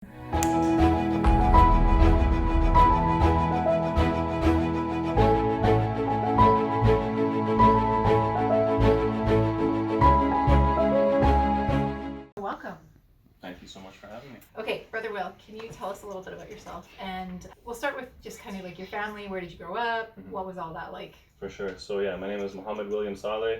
Welcome. Thank you so much for having me. Okay, Brother Will, can you tell us a little bit about yourself? And we'll start with just kind of like your family. Where did you grow up? What was all that like? For sure. So yeah, my name is Will Saleh,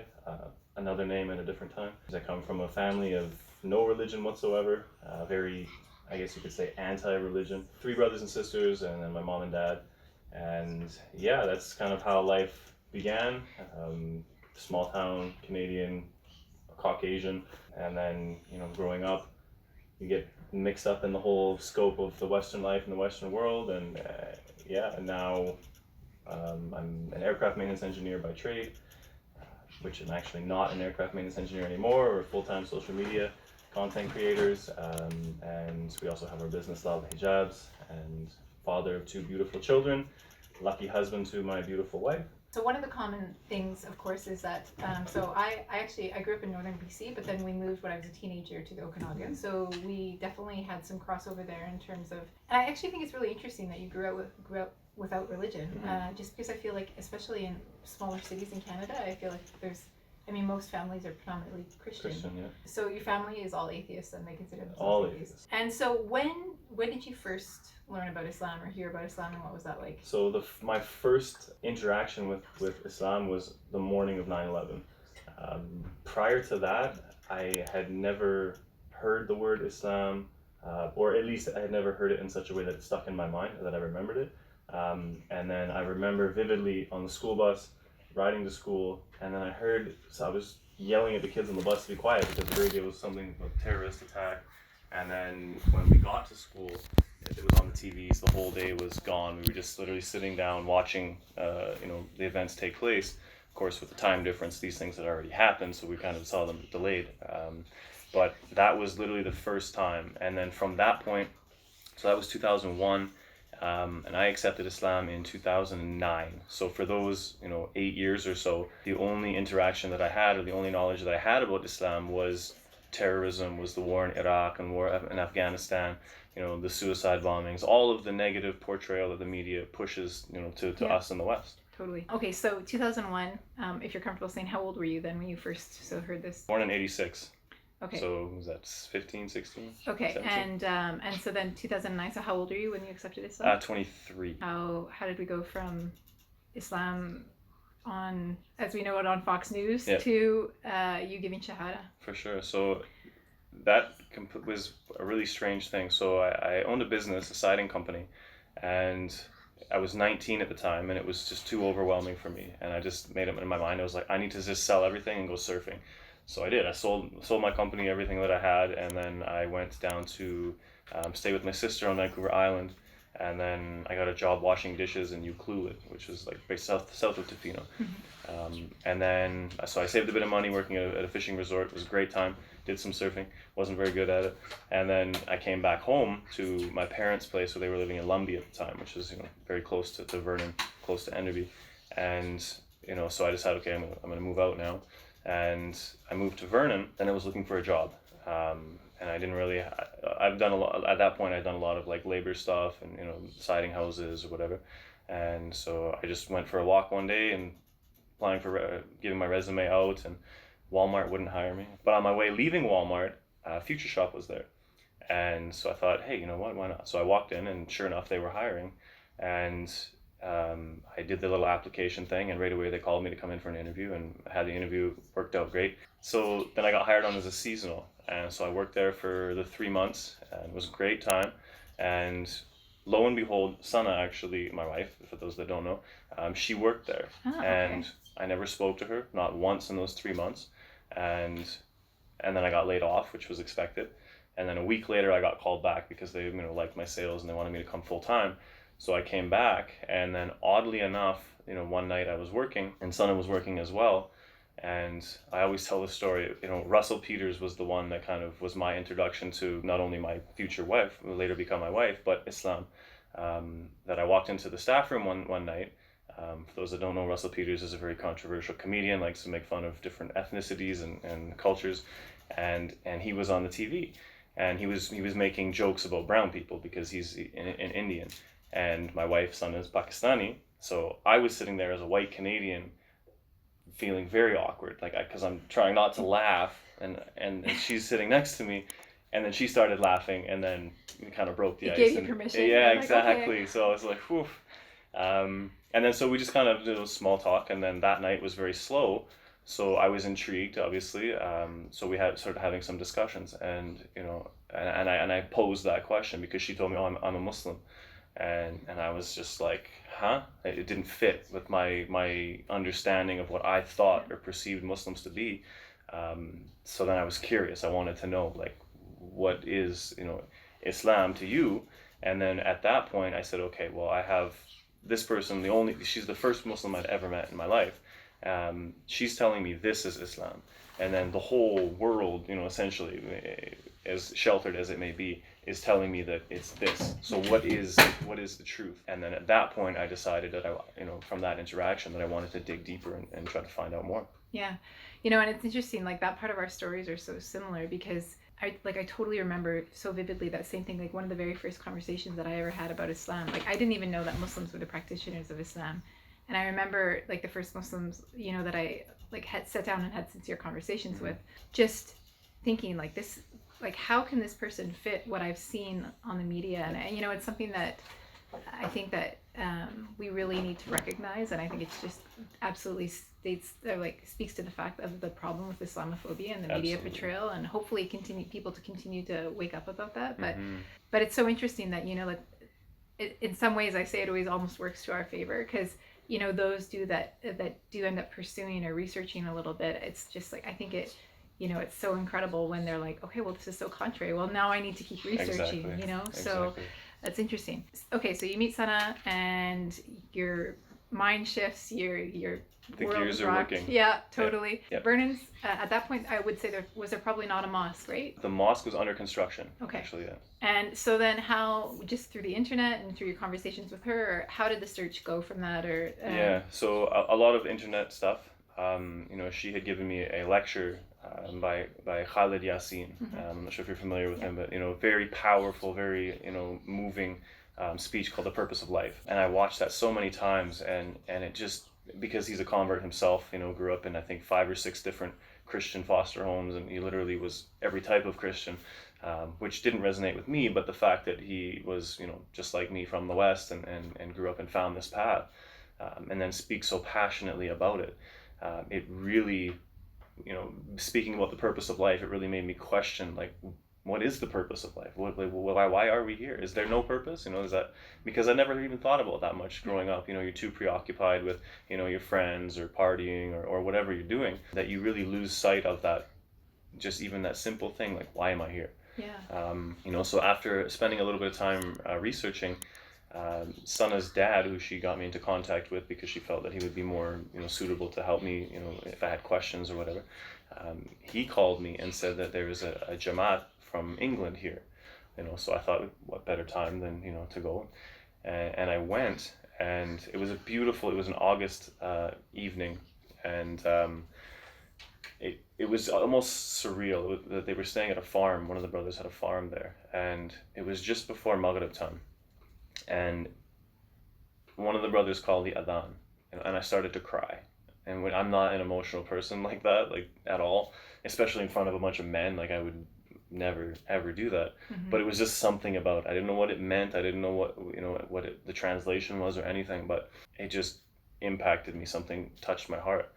another name in a different time. I come from a family of no religion whatsoever, very, I guess you could say, anti-religion. 3 brothers and sisters, and then my mom and dad. And yeah, that's kind of how life began. Small town, Canadian, Caucasian, and then, growing up, you get mixed up in the whole scope of the Western life and the Western world, and and now I'm an aircraft maintenance engineer by trade, which I'm actually not an aircraft maintenance engineer anymore. We're full-time social media content creators, and we also have our business, lalahijabs, and father of 2 beautiful children, lucky husband to my beautiful wife. So one of the common things, of course, is that, so I grew up in northern BC, but then we moved when I was a teenager to the Okanagan. So we definitely had some crossover there in terms of, and I actually think it's really interesting that you grew up without religion, just because I feel like, especially in smaller cities in Canada, I feel like most families are predominantly Christian. Yeah. So your family is all atheists, and they consider themselves All atheists. atheists. And so when did you first learn about Islam or hear about Islam, and what was that like? So my first interaction with Islam was the morning of 9/11. Prior to that, I had never heard the word Islam, or at least I had never heard it in such a way that it stuck in my mind, that I remembered it. And then I remember vividly on the school bus, riding to school, and then I was yelling at the kids on the bus to be quiet because the radio was something about terrorist attack. And then when we got to school, it was on the TVs, the whole day was gone. We were just literally sitting down watching the events take place. Of course, with the time difference, these things had already happened, so we kind of saw them delayed. But that was literally the first time. And then from that point, so that was 2001, and I accepted Islam in 2009. So for those 8 years or so, the only interaction that I had, or the only knowledge that I had about Islam, was terrorism, was the war in Iraq and war in Afghanistan, the suicide bombings, all of the negative portrayal that the media pushes to us in the West. Totally. Okay, so 2001, if you're comfortable saying, how old were you then when you first heard this? Born in 86. Okay. So was that 15, 16? Okay, 17? and so then 2009, so how old are you when you accepted Islam? 23. How did we go from Islam on, as we know it, on Fox News, to you giving Shahada? For sure. So that was a really strange thing. So I owned a business, a siding company, and I was 19 at the time, and it was just too overwhelming for me. And I just made up in my mind, I was like, I need to just sell everything and go surfing. So I did. I sold my company, everything that I had, and then I went down to stay with my sister on Vancouver Island. And then I got a job washing dishes in Ucluelet, which is like very south of Tofino. And then, so I saved a bit of money working at a fishing resort. It was a great time. Did some surfing. Wasn't very good at it. And then I came back home to my parents' place where they were living in Lumbee at the time, which is very close to Vernon, close to Enderby. And so I decided, okay, I'm gonna move out now. And I moved to Vernon. Then I was looking for a job. And I didn't really, I've done a lot, at that point I'd done a lot of like labor stuff and, siding houses or whatever. And so I just went for a walk one day and applying for, giving my resume out, and Walmart wouldn't hire me. But on my way leaving Walmart, Future Shop was there. And so I thought, hey, you know what, why not? So I walked in, and sure enough, they were hiring. And I did the little application thing, and right away they called me to come in for an interview, and I had the interview, worked out great. So then I got hired on as a seasonal, and so I worked there for the 3 months, and it was a great time. And lo and behold, Sana, actually, my wife, for those that don't know, she worked there. And I never spoke to her, not once in those 3 months. And then I got laid off, which was expected. And then a week later, I got called back because they liked my sales and they wanted me to come full time. So I came back, and then oddly enough, one night I was working, and Sana was working as well. And I always tell the story, Russell Peters was the one that kind of was my introduction to not only my future wife, who would later become my wife, but Islam. That I walked into the staff room one night. For those that don't know, Russell Peters is a very controversial comedian, likes to make fun of different ethnicities and cultures, and he was on the TV. and he was making jokes about brown people because he's an Indian, and my wife's son is Pakistani. So I was sitting there as a white Canadian, feeling very awkward, like because I'm trying not to laugh, and she's sitting next to me, and then she started laughing, and then we kind of broke the It ice. gave you And permission. yeah, You're like, exactly. okay. So I was like, whew. And then so we just kind of did a small talk, and then that night was very slow. So I was intrigued, obviously. So we had started having some discussions, and I posed that question because she told me, "Oh, I'm a Muslim," and I was just like, "Huh?" It didn't fit with my understanding of what I thought or perceived Muslims to be. So then I was curious. I wanted to know, like, what is Islam to you? And then at that point, I said, okay, well, I have this person. She's the first Muslim I'd ever met in my life. She's telling me this is Islam, and then the whole world, essentially, as sheltered as it may be, is telling me that it's this. So what is the truth? And then at that point, I decided that from that interaction, that I wanted to dig deeper and try to find out more. Yeah. And it's interesting, like that part of our stories are so similar because I totally remember so vividly that same thing, like one of the very first conversations that I ever had about Islam. Like I didn't even know that Muslims were the practitioners of Islam. And I remember like the first Muslims, that I like had sat down and had sincere conversations with, just thinking like this, like how can this person fit what I've seen on the media? And it's something that I think that we really need to recognize, and I think it's just absolutely speaks to the fact of the problem with Islamophobia and the media portrayal, and hopefully people to continue to wake up about that. But it's so interesting that in some ways I say it always almost works to our favor because those that do end up pursuing or researching a little bit. It's just like I think it. It's so incredible when they're like, okay, well, this is so contrary. Well, now I need to keep researching. Exactly. So. That's interesting. Okay, so you meet Sana and your mind shifts, your the world gears is are rocked. working. Yeah, totally. Yep. Vernon's at that point, I would say there was probably not a mosque, right? The mosque was under construction. Okay. Actually, yeah. And so then how, just through the internet and through your conversations with her, or how did the search go from that? Or Yeah, so a lot of internet stuff. She had given me a lecture by Khalid Yassin. I'm not sure if you're familiar with him, but very powerful, very moving speech called "The Purpose of Life." And I watched that so many times, and it just, because he's a convert himself, grew up in I think 5 or 6 different Christian foster homes, and he literally was every type of Christian, which didn't resonate with me. But the fact that he was just like me from the West and grew up and found this path, and then speaks so passionately about it. It really, speaking about the purpose of life, it really made me question, like, what is the purpose of life? Why are we here? Is there no purpose? Is that because I never even thought about that much growing up? You're too preoccupied with, your friends or partying or whatever you're doing, that you really lose sight of that, just even that simple thing, like, why am I here? Yeah. So after spending a little bit of time researching, Sana's dad, who she got me into contact with because she felt that he would be more suitable to help me if I had questions or whatever, he called me and said that there was a Jamaat from England here, so I thought, what better time than to go, and I went, and it was an August evening, and it was almost surreal. That they were staying at a farm. One of the brothers had a farm there, and it was just before Maghrib time. And one of the brothers called the adhan, and I started to cry. And when I'm not an emotional person like that, like at all, especially in front of a bunch of men, like I would never ever do that. But it was just something about it. I didn't know what it meant. I didn't know what the translation was or anything. But it just impacted me. Something touched my heart.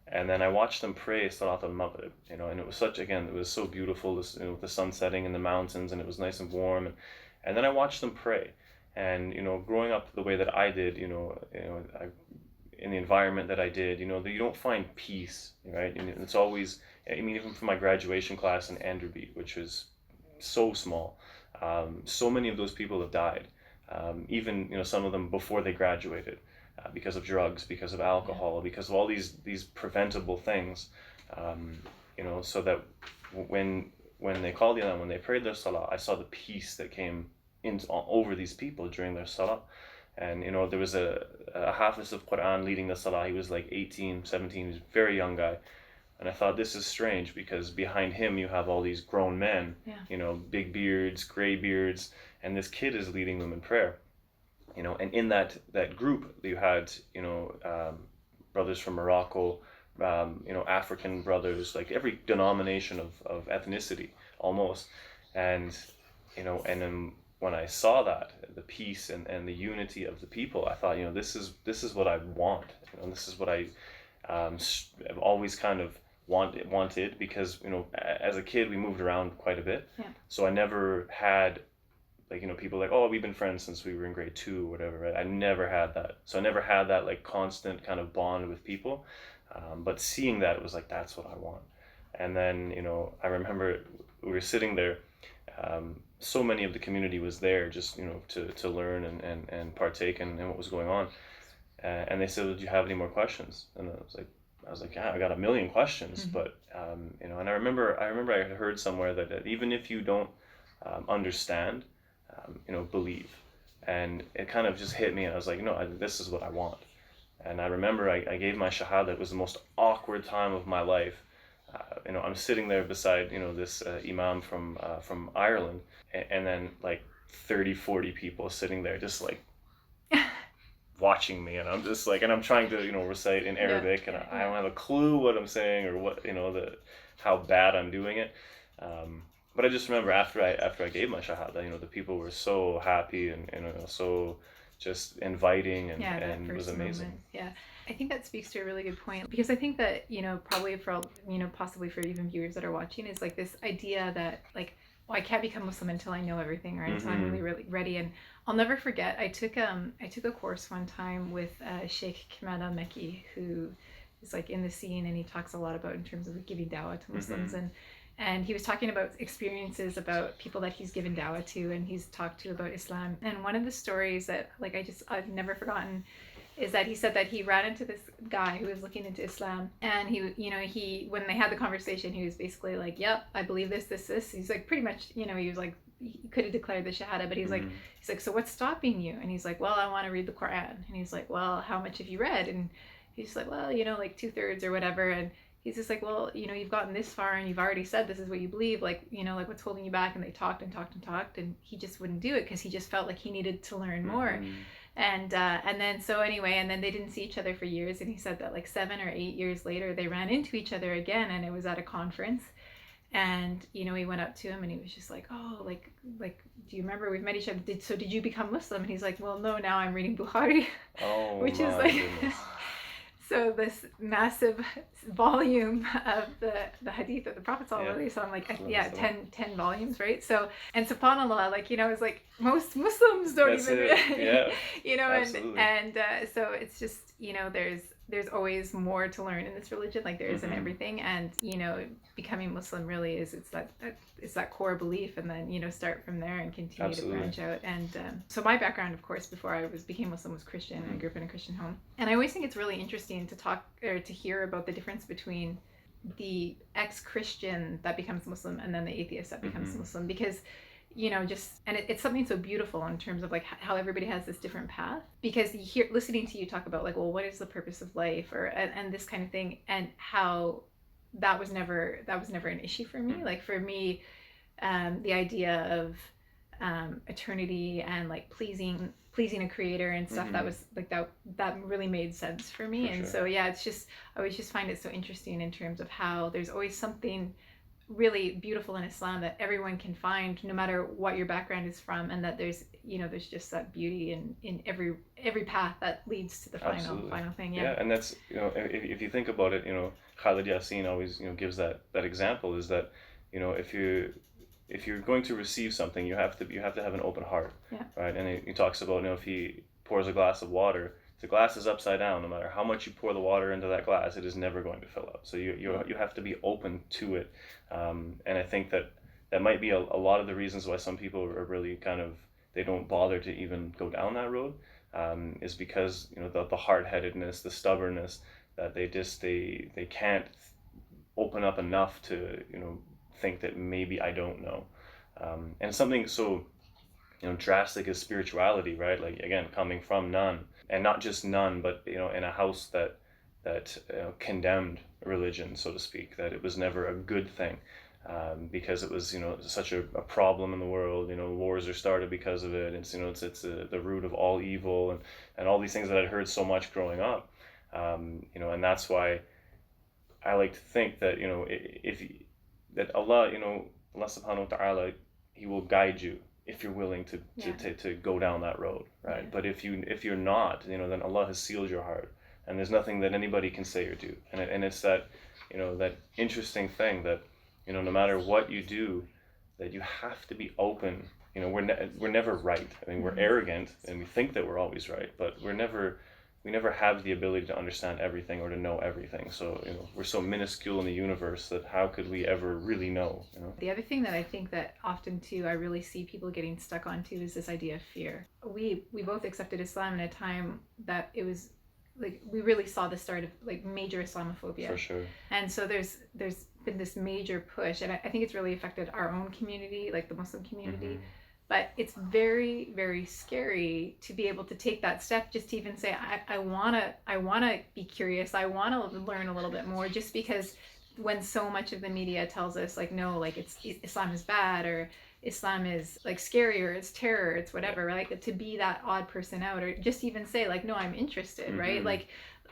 And then I watched them pray Salat al-Maghrib, and it was it was so beautiful, with the sun setting in the mountains, and it was nice and warm. And then I watched them pray. And growing up the way that I did, in the environment that I did, you don't find peace, right? And it's always, even from my graduation class in Enderby, which was so small, so many of those people have died, even some of them before they graduated, because of drugs, because of alcohol, because of all these preventable things, so that when they called the Adhan, when they prayed their salah, I saw the peace that came over these people during their salah. And there was a hafiz of Quran leading the salah. He was like 18, 17, he was a very young guy, And I thought, this is strange, because behind him you have all these grown men, Yeah. big beards, gray beards, and this kid is leading them in prayer. And in that group you had, brothers from Morocco, African brothers, like every denomination of ethnicity almost. And, and then when I saw that, the peace and the unity of the people, I thought, this is what I want. This is what have always kind of wanted, because, as a kid we moved around quite a bit. Yeah. So I never had, like, people like, oh, we've been friends since we were in grade 2 or whatever, right? I never had that. So I never had that, like, constant kind of bond with people. But seeing that, it was like, that's what I want. And then, I remember we were sitting there. So many of the community was there just, to learn and partake in what was going on. And they said, "Do you have any more questions?" And I was like, yeah, I got a million questions. Mm-hmm. But, and I remember I had heard somewhere that even if you don't understand, believe. And it kind of just hit me, and I was like, no, this is what I want. And I remember I gave my shahada. It was the most awkward time of my life. I'm sitting there beside, this imam from Ireland, and then like 30, 40 people sitting there just like watching me, and I'm just like, and I'm trying to, recite in Arabic, and I don't have a clue what I'm saying, or what, how bad I'm doing it. But I just remember after I gave my shahada, the people were so happy and so just inviting, and it was amazing. Moment. Yeah. I think that speaks to a really good point, because I think that, probably for, possibly for even viewers that are watching, is like this idea that, like, well, I can't become Muslim until I know everything, or until I'm really ready. And I'll never forget, I took a course one time with Sheikh Kamal al-Mekki, who is like in the scene, and he talks a lot about in terms of giving dawah to Muslims. And he was talking about experiences about people that he's given dawah to, and he's talked to about Islam. And one of the stories that, like, I've never forgotten, is that he said that he ran into this guy who was looking into Islam, and he when they had the conversation, he was basically like, yep, I believe this. He's like, pretty much, he was like, he could have declared the shahada, but he's like, so what's stopping you? And he's like, well, I want to read the Quran. And he's like, well, how much have you read? And he's like, well, like 2/3 or whatever. And he's just like, well, you've gotten this far, and you've already said this is what you believe, like, like, what's holding you back? And they talked and talked and talked, and he just wouldn't do it, because he just felt like he needed to learn more. And then, so anyway, and then they didn't see each other for years, and he said that like 7 or 8 years later they ran into each other again, and it was at a conference. And he went up to him, and he was just like, oh, like do you remember we've met each other? Did you become Muslim? And he's like, well, no, now I'm reading Bukhari. Oh, which is like so this massive volume of the hadith of the Prophet ﷺ, so I'm like, 10 volumes, right? So, and subhanAllah, like, it's like most Muslims don't and so it's just, there's always more to learn in this religion, like there is in everything. And becoming Muslim really is, it's that core belief, and then start from there and continue to branch out. And so my background, of course, before I became Muslim, was Christian. I grew up in a Christian home, and I always think it's really interesting to talk or to hear about the difference between the ex-Christian that becomes Muslim and then the atheist that becomes Muslim, because it's something so beautiful in terms of like how everybody has this different path, because listening to you talk about like, well, what is the purpose of life, or and this kind of thing, and how that was never an issue for me. Like for me, the idea of eternity and like pleasing a creator and stuff, that was like that really made sense for me. For sure. So it's just, I always just find it so interesting in terms of how there's always something really beautiful in Islam that everyone can find, no matter what your background is from, and that there's just that beauty in every path that leads to the final thing. And that's, if you think about it, Khalid Yassin always gives that example, is that if you're going to receive something, you have to have an open heart, right? And he talks about, if he pours a glass of water, the glass is upside down. No matter how much you pour the water into that glass, it is never going to fill up. So you have to be open to it. And I think that might be a lot of the reasons why some people are really kind of, they don't bother to even go down that road, is because the hard-headedness, the stubbornness, that they can't open up enough to think that maybe I don't know. And something so drastic as spirituality, right? Like, again, coming from none, and not just none, but in a house that that condemned religion, so to speak, that it was never a good thing. Because it was, such a problem in the world. Wars are started because of it. It's the root of all evil, and all these things that I'd heard so much growing up. And that's why I like to think that that Allah, Allah Subhanahu wa Taala, He will guide you if you're willing to go down that road, right? Yeah. But if you're not, then Allah has sealed your heart, and there's nothing that anybody can say or do. And it's that that interesting thing that no matter what you do, that you have to be open. We're never right. I mean, we're arrogant and we think that we're always right, but we never have the ability to understand everything or to know everything. So we're so minuscule in the universe that how could we ever really know? The other thing that I think that often too I really see people getting stuck onto is this idea of fear. We both accepted Islam in a time that it was like we really saw the start of like major Islamophobia. For sure. And so there's been this major push, and I think it's really affected our own community, like the Muslim community. But it's very, very scary to be able to take that step, just to even say, I wanna be curious, I wanna learn a little bit more, just because when so much of the media tells us like, no, like Islam is bad, or Islam is like scary, or it's terror, it's whatever, right? To be that odd person out, or just even say like, no, I'm interested, right? Like,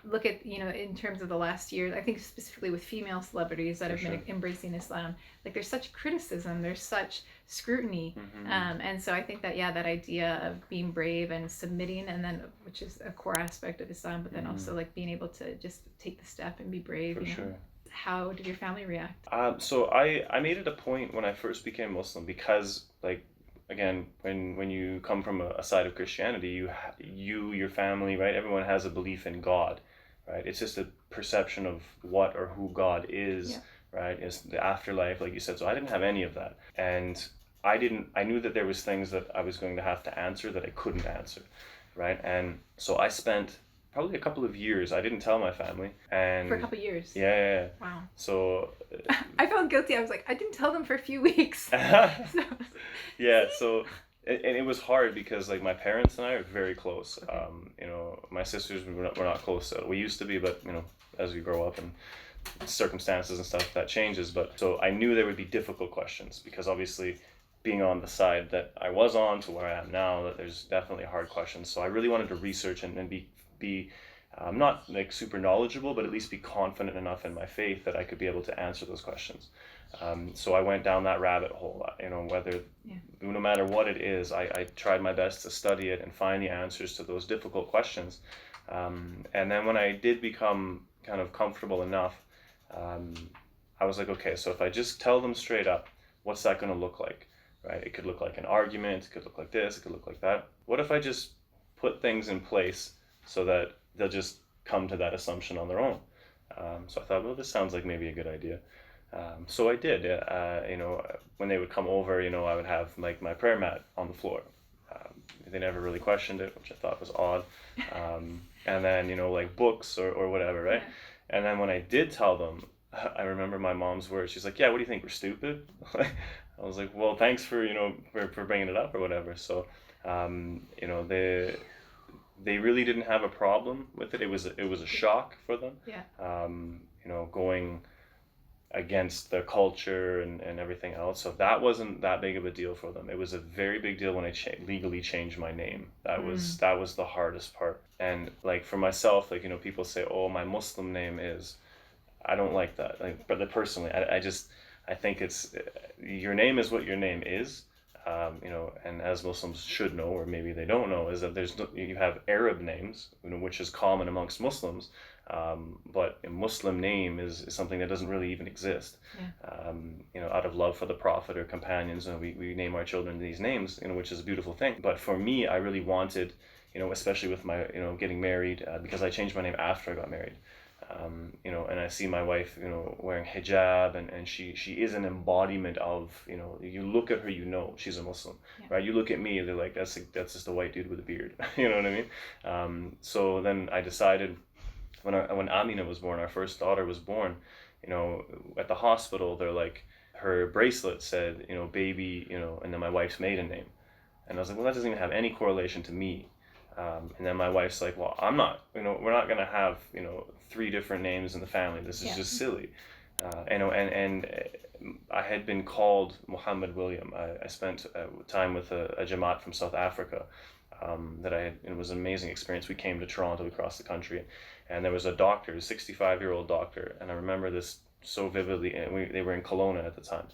look at, in terms of the last year, I think specifically with female celebrities that have been embracing Islam, like there's such criticism, there's such scrutiny. And so I think that, that idea of being brave and submitting, and then, which is a core aspect of Islam, but then also like being able to just take the step and be brave. For sure. How did your family react? So I made it a point when I first became Muslim, because like, again, when you come from a side of Christianity, your family, right, everyone has a belief in God, right? It's just a perception of what or who God is, right? Is the afterlife, like you said. So I didn't have any of that, and I knew that there was things that I was going to have to answer that I couldn't answer, right? And so I spent probably a couple of years, I didn't tell my family. And for a couple of years? Yeah. Wow. So I felt guilty. I was like, I didn't tell them for a few weeks. Yeah, so and it was hard because like my parents and I are very close. My sisters we're not close. We used to be, but as we grow up and circumstances and stuff, that changes. But so I knew there would be difficult questions, because obviously being on the side that I was on to where I am now, that there's definitely hard questions. So I really wanted to research and be not like super knowledgeable, but at least be confident enough in my faith that I could be able to answer those questions. So I went down that rabbit hole, no matter what it is, I tried my best to study it and find the answers to those difficult questions. And then when I did become kind of comfortable enough, I was like, okay, so if I just tell them straight up, what's that going to look like, right? It could look like an argument, it could look like this, it could look like that. What if I just put things in place so that they'll just come to that assumption on their own? So I thought, well, this sounds like maybe a good idea. So I did. When they would come over, I would have like my prayer mat on the floor. They never really questioned it, which I thought was odd. And then, like books or whatever, right? Yeah. And then when I did tell them, I remember my mom's words. She's like, yeah, what do you think, we're stupid? I was like, well, thanks for bringing it up or whatever. So, they really didn't have a problem with it. It was a shock for them. Yeah. Going against the culture and everything else. So that wasn't that big of a deal for them. It was a very big deal when I legally changed my name. That was the hardest part. And like for myself, like people say, oh, my Muslim name is. I don't like that. Like, but personally, I think it's your name is what your name is. And as Muslims should know, or maybe they don't know, is that you have Arab names, which is common amongst Muslims, but a Muslim name is something that doesn't really even exist. Yeah. Out of love for the Prophet or companions, we name our children these names, which is a beautiful thing. But for me, I really wanted, especially with my, getting married, because I changed my name after I got married. And I see my wife, wearing hijab, and she is an embodiment of, you look at her, she's a Muslim, right? You look at me, they're like, that's just a white dude with a beard, you know what I mean? So then I decided, when Amina was born, our first daughter was born, at the hospital, they're like, her bracelet said, baby, and then my wife's maiden name. And I was like, well, that doesn't even have any correlation to me. And then my wife's like, well, I'm not, we're not going to have, 3 different names in the family. This is just silly. And I had been called Muhammad William. I spent time with a Jamaat from South Africa that I had. It was an amazing experience. We came to Toronto, across the country, and there was a doctor, a 65-year-old doctor, and I remember this so vividly. And they were in Kelowna at the time,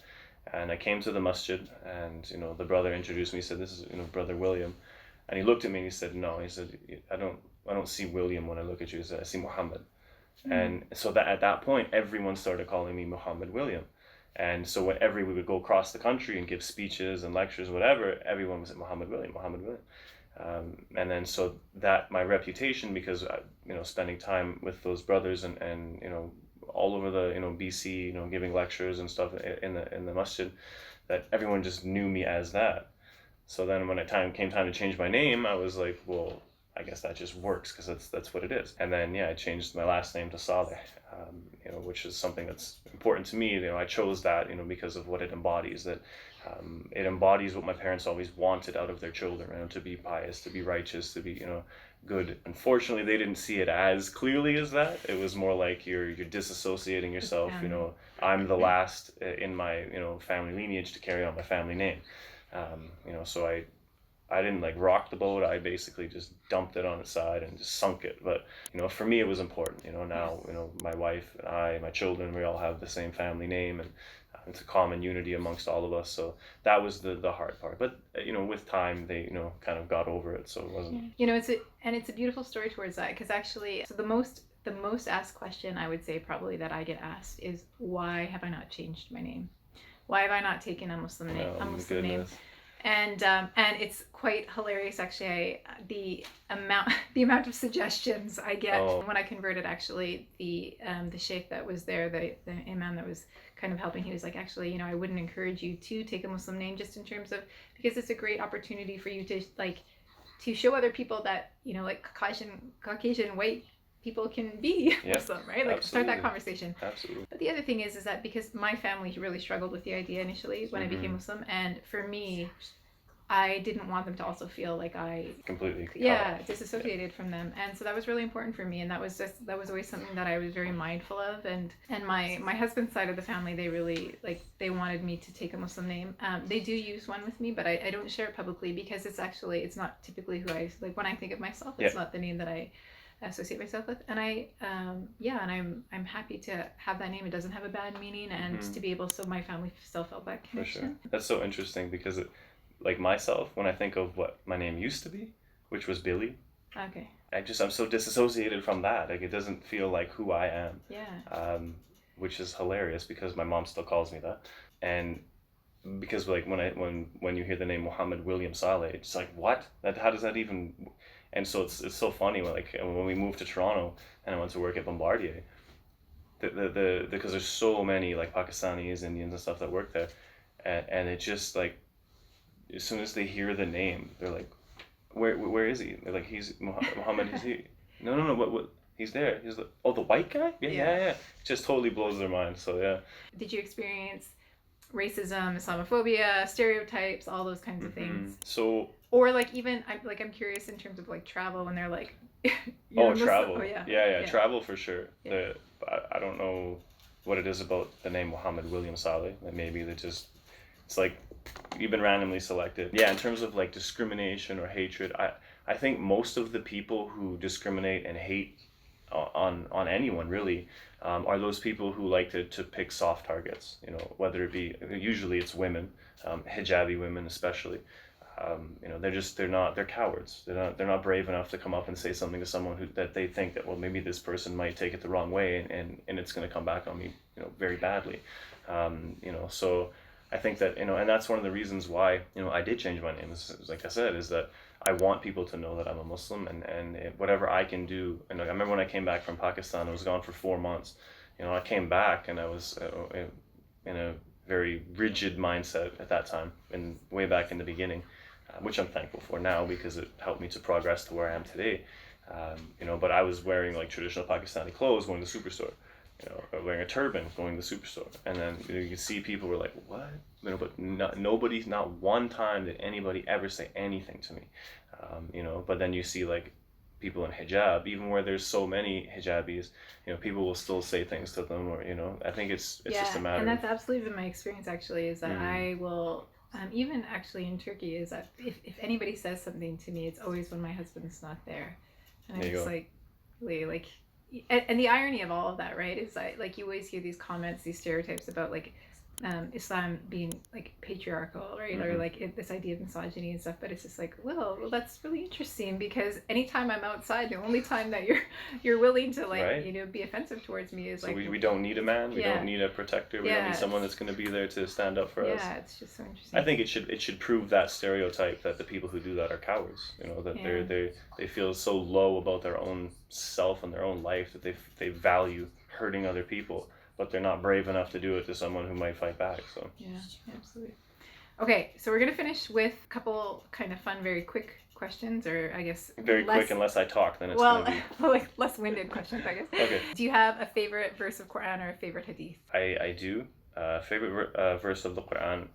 and I came to the masjid, and the brother introduced me. He said, "This is Brother William," and he looked at me and he said, "No," he said, "I don't see William when I look at you. He said, I see Muhammad." And so that at that point, everyone started calling me Muhammad William. And so whenever we would go across the country and give speeches and lectures, whatever, everyone was at Muhammad William, Muhammad William. And then so that my reputation, because spending time with those brothers and all over the BC, giving lectures and stuff in the masjid, that everyone just knew me as that. So then when came time to change my name, I was like, well, I guess that just works because that's what it is. And then I changed my last name to Saleh, which is something that's important to me. I chose that because of what it embodies. That it embodies what my parents always wanted out of their children, to be pious, to be righteous, to be good. Unfortunately, they didn't see it as clearly as that. It was more like you're disassociating yourself. I'm the last in my family lineage to carry on my family name. So I didn't like rock the boat. I basically just dumped it on its side and just sunk it. But for me it was important. Now my wife and I, my children, we all have the same family name, and it's a common unity amongst all of us. So that was the hard part. But with time they kind of got over it. So it wasn't. It's a beautiful story towards that, because actually, so the most asked question I would say probably that I get asked is, why have I not changed my name? Why have I not taken a Muslim name? Name? And it's quite hilarious actually. The amount of suggestions I get when I converted. Actually, the sheikh that was there, the imam that was kind of helping, he was like, actually, I wouldn't encourage you to take a Muslim name, just in terms of, because it's a great opportunity for you to show other people that Caucasian white people can be Muslim, right? Like, start that conversation. Absolutely. But the other thing is that because my family really struggled with the idea initially when I became Muslim, and for me, I didn't want them to also feel like I completely disassociated from them, and so that was really important for me, and that was always something that I was very mindful of. And my husband's side of the family, they really they wanted me to take a Muslim name. They do use one with me, but I don't share it publicly, because it's not typically who I like when I think of myself. It's not the name that I associate myself with, and I'm happy to have that name. It doesn't have a bad meaning, and to be able, so my family still felt that connection. For sure. That's so interesting, because like myself, when I think of what my name used to be, which was Billy, okay, I'm so disassociated from that. Like, it doesn't feel like who I am. Yeah. Which is hilarious, because my mom still calls me that, and because like when you hear the name Muhammad William Saleh, it's like, what? How does that even? And so it's so funny when we moved to Toronto and I went to work at Bombardier, because there's so many like Pakistanis, Indians and stuff that work there, and it just like, as soon as they hear the name, they're like, where is he? They're like, he's Muhammad. Is he? No. What? He's there. He's the white guy. Yeah. It just totally blows their mind. So yeah. Did you experience racism, Islamophobia, stereotypes, all those kinds of things? So. Or even I'm curious in terms of travel, when they're like. Travel. Yeah. Travel for sure. Yeah. I don't know what it is about the name Muhammad William Saleh. That maybe it's like you've been randomly selected. Yeah, in terms of discrimination or hatred, I think most of the people who discriminate and hate on anyone really are those people who like to pick soft targets. Whether it be, usually it's women, hijabi women especially. They're cowards. They're not brave enough to come up and say something to someone that they think that, well, maybe this person might take it the wrong way, and it's going to come back on me very badly. So I think that, and that's one of the reasons why, I did change my name. Like I said, is that I want people to know that I'm a Muslim, and whatever I can do. And I remember when I came back from Pakistan, I was gone for 4 months. I came back and I was in a very rigid mindset at that time, and way back in the beginning, which I'm thankful for now, because it helped me to progress to where I am today. But I was wearing traditional Pakistani clothes, going to the superstore. Wearing a turban, going to the superstore, and then you see people were like, "What?" But nobody, not one time did anybody ever say anything to me. But then you see like people in hijab, even where there's so many hijabis, people will still say things to them, or I think it's just a matter. And that's absolutely been my experience. Actually, is that I will. Even actually in Turkey, is that if anybody says something to me, it's always when my husband's not there, and I'm just like, really like, and the irony of all of that, right, is that like you always hear these comments, these stereotypes about like Islam being like patriarchal, right, or like this idea of misogyny and stuff. But it's just like, well, that's really interesting, because anytime I'm outside, the only time that you're willing to like right. be offensive towards me is so like we don't need a man. We don't need a protector. We don't need someone that's going to be there to stand up for us. Yeah, it's just so interesting. I think it should prove that stereotype that the people who do that are cowards. That they feel so low about their own self and their own life that they value hurting other people, but they're not brave enough to do it to someone who might fight back. So yeah, absolutely. Okay, so we're gonna finish with a couple kind of fun, very quick questions, or I guess very quick. Unless I talk, then it's gonna be like less winded questions, I guess. Okay. Do you have a favorite verse of Quran or a favorite hadith? I do. Favorite verse of the Quran,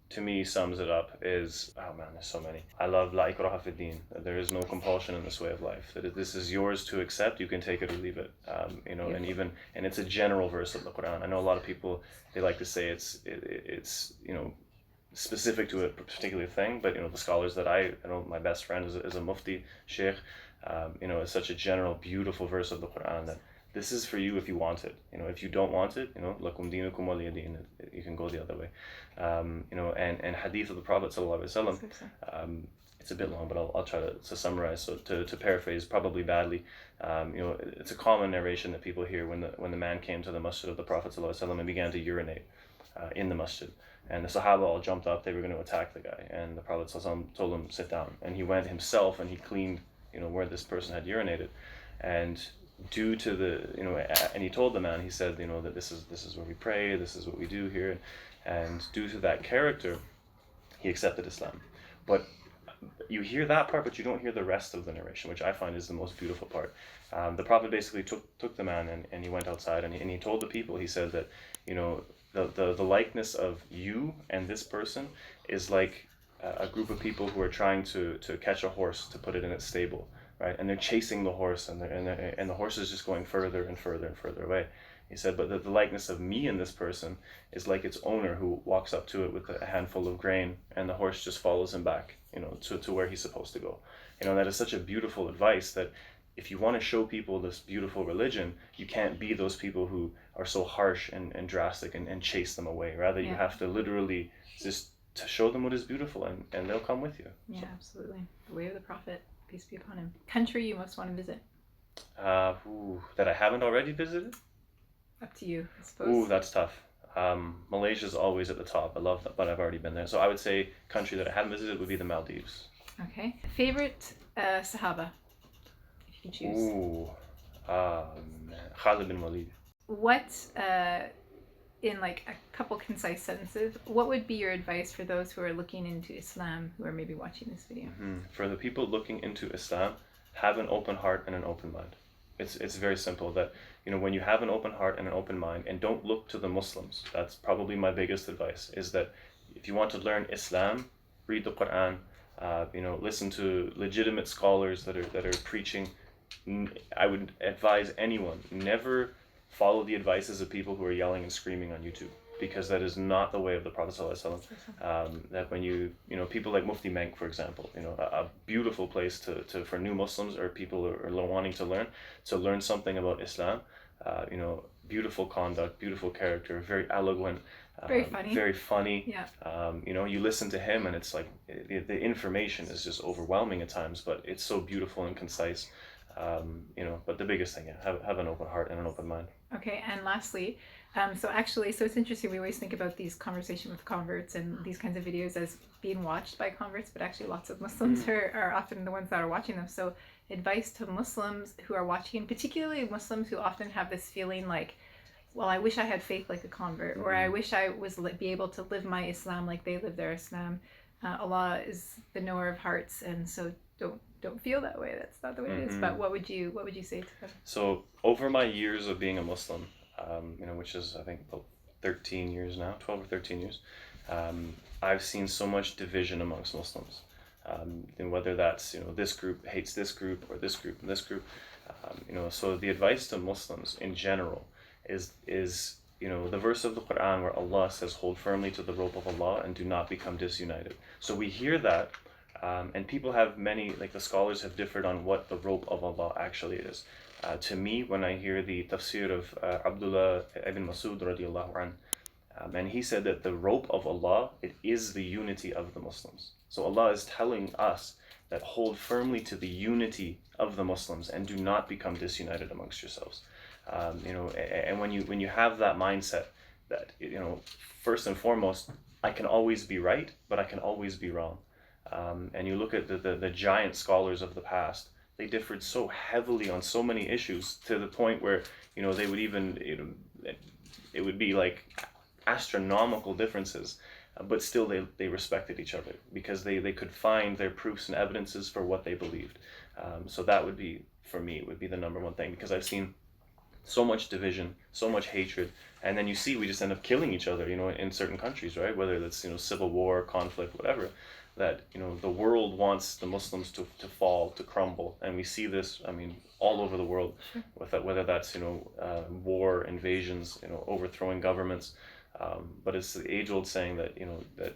to me sums it up is, oh man, there's so many. I love La ikraha fi din. There is no compulsion in this way of life. That this is yours to accept. You can take it or leave it. And it's a general verse of the Quran. I know a lot of people, they like to say it's specific to a particular thing, but the scholars that I know, my best friend is a mufti sheikh. It's such a general, beautiful verse of the Quran that this is for you if you want it. If you don't want it, lakum dinukum waliya din, you can go the other way. And hadith of the Prophet sallallahu alaihi wasallam. It's a bit long, but I'll try to summarize. So to paraphrase, probably badly, it's a common narration that people hear when the man came to the masjid of the Prophet sallallahu alaihi wasallam and began to urinate in the masjid. And the Sahaba all jumped up, they were going to attack the guy. And the Prophet ﷺ told him, sit down. And he went himself and he cleaned, where this person had urinated. And due to and he told the man, he said, that this is where we pray, this is what we do here. And due to that character, he accepted Islam. But you hear that part, but you don't hear the rest of the narration, which I find is the most beautiful part. The Prophet basically took the man and he went outside and he told the people, he said that, the likeness of you and this person is like a group of people who are trying to catch a horse to put it in its stable, right? And they're chasing the horse, and the horse is just going further and further and further away. He said, but the likeness of me and this person is like its owner who walks up to it with a handful of grain, and the horse just follows him back, to where he's supposed to go. That is such a beautiful advice, that if you want to show people this beautiful religion, you can't be those people who are so harsh and drastic and chase them away. Rather, you have to literally just to show them what is beautiful, and they'll come with you. Yeah, so. Absolutely. The way of the Prophet, peace be upon him. Country you most want to visit? That I haven't already visited? Up to you, I suppose. Ooh, that's tough. Malaysia's always at the top. I love that, but I've already been there. So I would say country that I haven't visited would be the Maldives. Okay. Favorite Sahaba, if you choose? Ooh, Khalid bin Walid. What, in like a couple concise sentences, what would be your advice for those who are looking into Islam, who are maybe watching this video? For the people looking into Islam, have an open heart and an open mind. It's very simple that, when you have an open heart and an open mind, and don't look to the Muslims, that's probably my biggest advice, is that if you want to learn Islam, read the Quran, listen to legitimate scholars that are preaching. I would advise anyone, never follow the advices of people who are yelling and screaming on YouTube, because that is not the way of the Prophet ﷺ. That when people like Mufti Menk, for example, a beautiful place to for new Muslims or people who are wanting to learn something about Islam. Beautiful conduct, beautiful character, very eloquent, very funny. Yeah. You listen to him and it's like the information is just overwhelming at times, but it's so beautiful and concise. But the biggest thing, have an open heart and an open mind. Okay, and lastly, so it's interesting, we always think about these conversations with converts and these kinds of videos as being watched by converts, but actually lots of Muslims are often the ones that are watching them. So advice to Muslims who are watching, particularly Muslims who often have this feeling like, well, I wish I had faith like a convert, or I wish I was be able to live my Islam like they live their Islam. Allah is the knower of hearts, and so don't feel that way. That's not the way it is. But what would you say to them? So over my years of being a Muslim, which is I think about 13 years now, 12 or 13 years, I've seen so much division amongst Muslims. whether that's, this group hates this group or this group and this group. So the advice to Muslims in general is the verse of the Quran where Allah says, hold firmly to the rope of Allah and do not become disunited. So we hear that, and people have many, like the scholars have differed on what the rope of Allah actually is. To me, when I hear the tafsir of Abdullah ibn Masud radiallahu anh, and he said that the rope of Allah, it is the unity of the Muslims. So Allah is telling us that hold firmly to the unity of the Muslims and do not become disunited amongst yourselves. And when you have that mindset that, first and foremost, I can always be right, but I can always be wrong. And you look at the giant scholars of the past, they differed so heavily on so many issues to the point where, they would even, it would be like astronomical differences, but still they respected each other because they could find their proofs and evidences for what they believed. So that would be, for me, it would be the number one thing, because I've seen so much division, so much hatred, and then you see we just end up killing each other, in certain countries, right? Whether that's, civil war, conflict, whatever, that, the world wants the Muslims to fall, to crumble. And we see this, all over the world, with that, whether that's, war, invasions, overthrowing governments. But it's the age-old saying that, that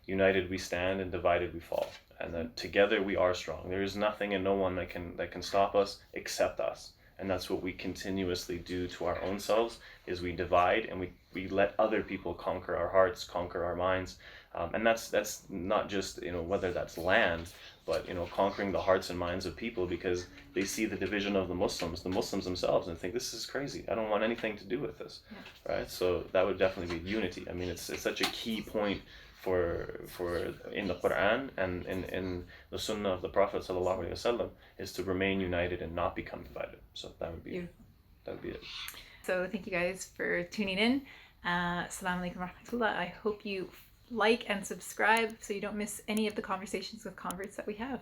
united we stand and divided we fall, and that together we are strong. There is nothing and no one that can stop us except us. And that's what we continuously do to our own selves, is we divide and we let other people conquer our hearts, conquer our minds. And that's not just, whether that's land, but, conquering the hearts and minds of people, because they see the division of the Muslims themselves, and think, this is crazy. I don't want anything to do with this, right? So that would definitely be unity. It's such a key point for in the Quran and in the Sunnah of the Prophet sallallahu alaihi wasallam, is to remain united and not become divided. So that would be it. So thank you guys for tuning in. Assalamu alaikum rahmatullah. I hope you like and subscribe so you don't miss any of the conversations with converts that we have.